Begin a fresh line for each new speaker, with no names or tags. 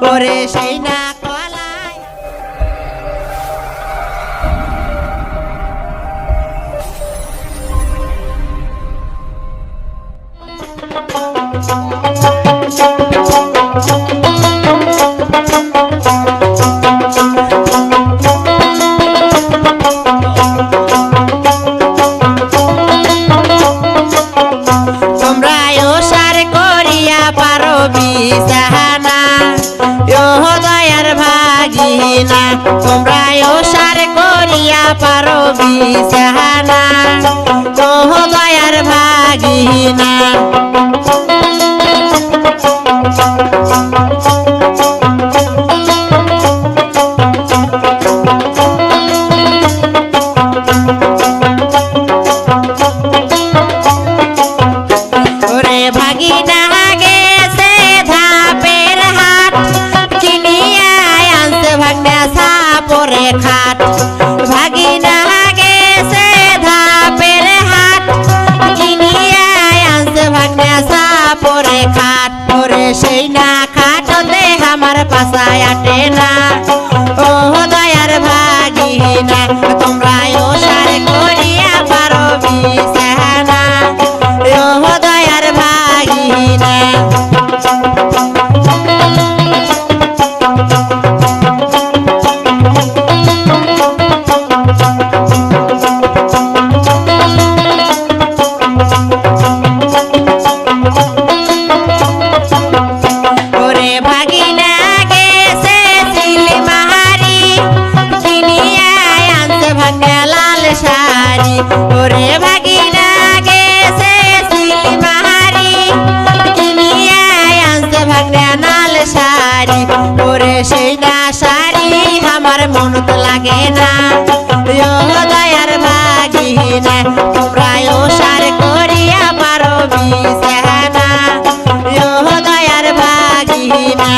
ওরে সেই না কলায় তোমরা ওসার করিয়া পারো বিছানা দয়ার ভাগিনা তোমরা ওসার করিয়া পারো বিছানা দয়ার ভাগিনা ওরে ভাগিনা গেছে ধাপের হাট কিনিয়া আনছে ভাগনা সাপরে খাট ভাগিনা গেছে ধাপের হাট কিনিয়া আনছে ভাগনা সাপরে খাট ওরে সেই না খাটতে আমার পাশায় আটে না ও দয়ার ভাগিনা তোমরা ওসার করিয়া পারো বিছানা ও দয়ার ভাগিনা ওরে ভাগিনা গেছে সিলমারি কিনিয়া আনছে ভাগনা লাল শাড়ি ওরে ভাগিনা গেছে সিলমারি কিনিয়া আনছে ভাগনা লাল শাড়ি ওরে সেই না শাড়ি আমার মন তো লাগে না ও দয়ার ভাগিনা তোমরা ওসার করিয়া পারো বিছানা ও দয়ার ভাগিনা